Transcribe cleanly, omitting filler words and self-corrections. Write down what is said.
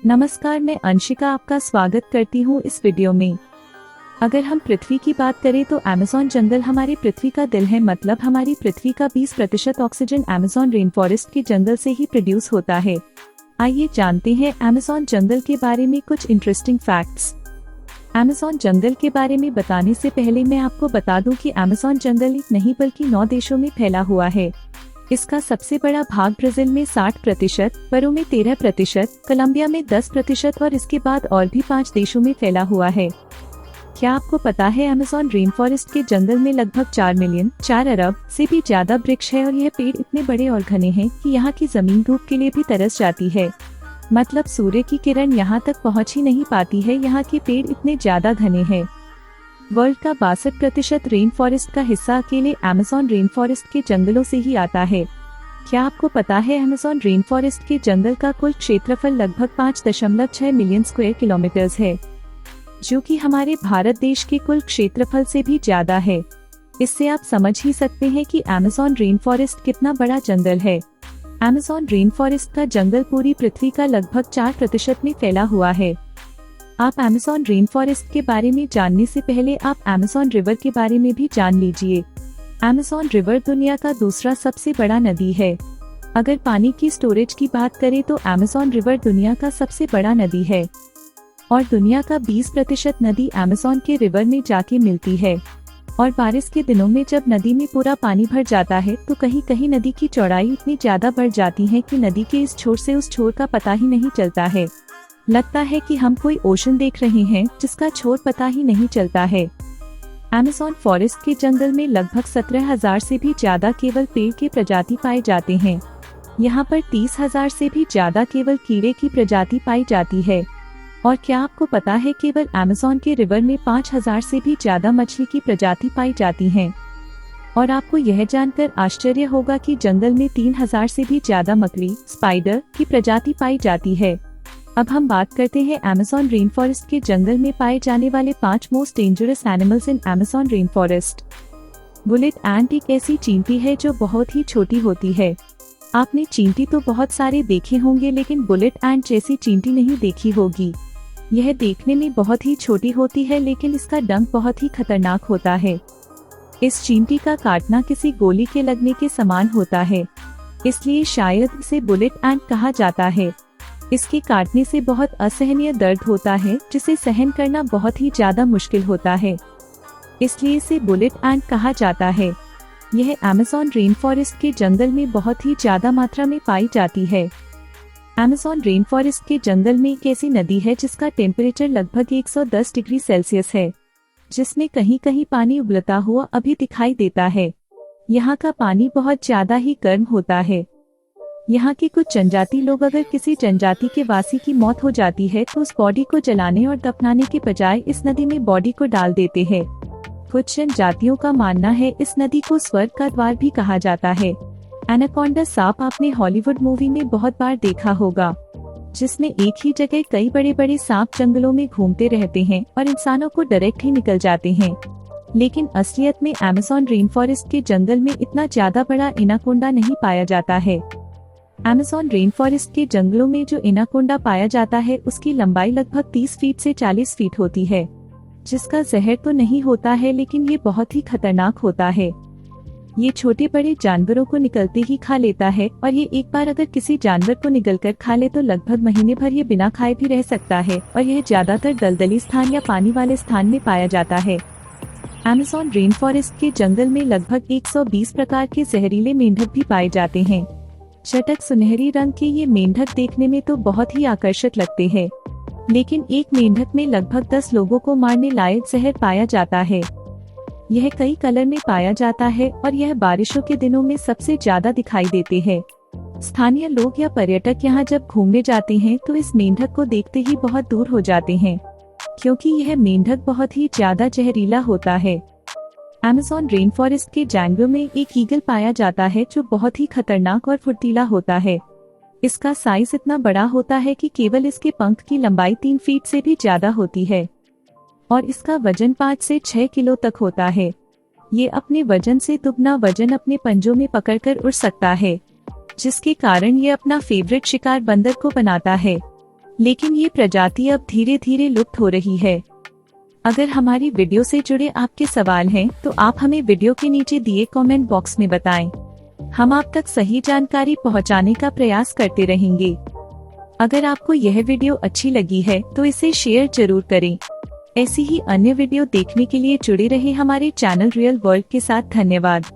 नमस्कार, मैं अंशिका आपका स्वागत करती हूँ इस वीडियो में। अगर हम पृथ्वी की बात करें तो अमेज़न जंगल हमारी पृथ्वी का दिल है। मतलब हमारी पृथ्वी का 20% ऑक्सीजन अमेज़न रेन फॉरेस्ट के जंगल से ही प्रोड्यूस होता है। आइए जानते हैं अमेज़न जंगल के बारे में कुछ इंटरेस्टिंग फैक्ट्स। अमेज़न जंगल के बारे में बताने से पहले मैं आपको बता दूं कि अमेज़न जंगल एक नहीं बल्कि 9 देशों में फैला हुआ है। इसका सबसे बड़ा भाग ब्राजील में 60%, पेरू में 13%, कोलंबिया में 10% और इसके बाद और भी 5 देशों में फैला हुआ है। क्या आपको पता है अमेज़न रेन फॉरेस्ट के जंगल में लगभग 4 अरब से भी ज्यादा वृक्ष है और यह पेड़ इतने बड़े और घने हैं कि यहाँ की जमीन धूप के लिए भी तरस जाती है। मतलब सूर्य की किरण यहाँ तक पहुँच ही नहीं पाती है, यहाँ के पेड़ इतने ज्यादा घने हैं। वर्ल्ड का 62% रेन फॉरेस्ट का हिस्सा अकेले अमेज़न रेन फॉरेस्ट के जंगलों से ही आता है। क्या आपको पता है अमेज़न रेन फॉरेस्ट के जंगल का कुल क्षेत्रफल लगभग 5.6 मिलियन स्क्वायर किलोमीटर्स है, जो कि हमारे भारत देश के कुल क्षेत्रफल से भी ज्यादा है। इससे आप समझ ही सकते हैं कि अमेज़न रेन फॉरेस्ट कितना बड़ा जंगल है। अमेज़न रेन फॉरेस्ट का जंगल पूरी पृथ्वी का लगभग 4% में फैला हुआ है। आप अमेज़न रेन फॉरेस्ट के बारे में जानने से पहले आप अमेज़न रिवर के बारे में भी जान लीजिए। अमेज़न रिवर दुनिया का दूसरा सबसे बड़ा नदी है। अगर पानी की स्टोरेज की बात करें तो अमेज़न रिवर दुनिया का सबसे बड़ा नदी है और दुनिया का 20% नदी अमेज़न के रिवर में जाके मिलती है। और बारिश के दिनों में जब नदी में पूरा पानी भर जाता है तो कहीं कहीं नदी की चौड़ाई इतनी ज्यादा बढ़ जाती है कि नदी के इस छोर से उस छोर का पता ही नहीं चलता है। लगता है कि हम कोई ओशन देख रहे हैं जिसका छोर पता ही नहीं चलता है। अमेज़न फॉरेस्ट के जंगल में लगभग 17,000 से भी ज्यादा केवल पेड़ के प्रजाति पाए जाते हैं। यहाँ पर 30,000 से भी ज्यादा केवल कीड़े की प्रजाति पाई जाती है। और क्या आपको पता है केवल अमेज़न के रिवर में 5,000 से भी ज्यादा मछली की प्रजाति पाई जाती हैं। और आपको यह जानकर आश्चर्य होगा कि जंगल में 3,000 से भी ज्यादा मकड़ी, स्पाइडर की प्रजाति पाई जाती है। अब हम बात करते हैं अमेज़न रेन फॉरेस्ट के जंगल में पाए जाने वाले 5 most dangerous animals in Amazon rain forest. Bullet ant एक ऐसी चींटी है जो बहुत ही छोटी होती है। आपने चींटी तो बहुत सारे देखे होंगे लेकिन बुलेट एंट जैसी चींटी नहीं देखी होगी। यह देखने में बहुत ही छोटी होती है लेकिन इसका डंक बहुत ही खतरनाक होता है। इस चींटी का काटना किसी गोली के लगने के समान होता है, इसलिए शायद इसे बुलेट एंट कहा जाता है। इसके काटने से बहुत असहनीय दर्द होता है जिसे सहन करना बहुत ही ज्यादा मुश्किल होता है, इसलिए इसे बुलेट एंट कहा जाता है। यह अमेज़न रेन फॉरेस्ट के जंगल में बहुत ही ज्यादा मात्रा में पाई जाती है। अमेज़न रेन फॉरेस्ट के जंगल में एक ऐसी नदी है जिसका टेम्परेचर लगभग 110 डिग्री सेल्सियस है, जिसमें कहीं कहीं पानी उबलता हुआ अभी दिखाई देता है। यहाँ का पानी बहुत ज्यादा ही गर्म होता है। यहाँ के कुछ जनजाति लोग अगर किसी जनजाति के वासी की मौत हो जाती है तो उस बॉडी को जलाने और दफनाने के बजाय इस नदी में बॉडी को डाल देते हैं। कुछ जनजातियों का मानना है इस नदी को स्वर्ग का द्वार भी कहा जाता है। एनाकोंडा सांप आपने हॉलीवुड मूवी में बहुत बार देखा होगा, जिसमें एक ही जगह कई बड़े बड़े सांप जंगलों में घूमते रहते हैं और इंसानों को डायरेक्ट ही निकल जाते हैं। लेकिन असलियत में अमेज़न रेन फॉरेस्ट के जंगल में इतना ज्यादा बड़ा एनाकोंडा नहीं पाया जाता है। अमेज़न रेन फॉरेस्ट के जंगलों में जो एनाकोंडा पाया जाता है उसकी लंबाई लगभग 30 फीट से 40 फीट होती है, जिसका जहर तो नहीं होता है लेकिन ये बहुत ही खतरनाक होता है। ये छोटे बड़े जानवरों को निकलते ही खा लेता है और ये एक बार अगर किसी जानवर को निगलकर खा ले तो लगभग महीने भर ये बिना खाए भी रह सकता है और यह ज्यादातर दलदली स्थान या पानी वाले स्थान में पाया जाता है। अमेज़न रेन फॉरेस्ट के जंगल में लगभग 120 प्रकार के जहरीले मेंढक भी पाए जाते हैं। चटक सुनहरी रंग के ये मेंढक देखने में तो बहुत ही आकर्षक लगते हैं, लेकिन एक मेंढक में लगभग 10 लोगों को मारने लायक जहर पाया जाता है। यह कई कलर में पाया जाता है और यह बारिशों के दिनों में सबसे ज्यादा दिखाई देते हैं। स्थानीय लोग या पर्यटक यहाँ जब घूमने जाते हैं तो इस मेंढक को देखते ही बहुत दूर हो जाते हैं, क्योंकि यह मेंढक बहुत ही ज्यादा जहरीला होता है। अमेज़न रेन फॉरेस्ट के जंगलों में एक ईगल पाया जाता है जो बहुत ही खतरनाक और फुर्तीला होता है। इसका साइज इतना बड़ा होता है कि केवल इसके पंख की लंबाई 3 फीट से भी ज्यादा होती है और इसका वजन 5 से 6 किलो तक होता है। ये अपने वजन से दुगना वजन अपने पंजों में पकड़कर उड़ सकता है, जिसके कारण ये अपना फेवरेट शिकार बंदर को बनाता है। लेकिन ये प्रजाति अब धीरे धीरे लुप्त हो रही है। अगर हमारी वीडियो से जुड़े आपके सवाल हैं, तो आप हमें वीडियो के नीचे दिए कमेंट बॉक्स में बताएं। हम आप तक सही जानकारी पहुंचाने का प्रयास करते रहेंगे। अगर आपको यह वीडियो अच्छी लगी है तो इसे शेयर जरूर करें। ऐसी ही अन्य वीडियो देखने के लिए जुड़े रहे हमारे चैनल रियल वर्ल्ड के साथ। धन्यवाद।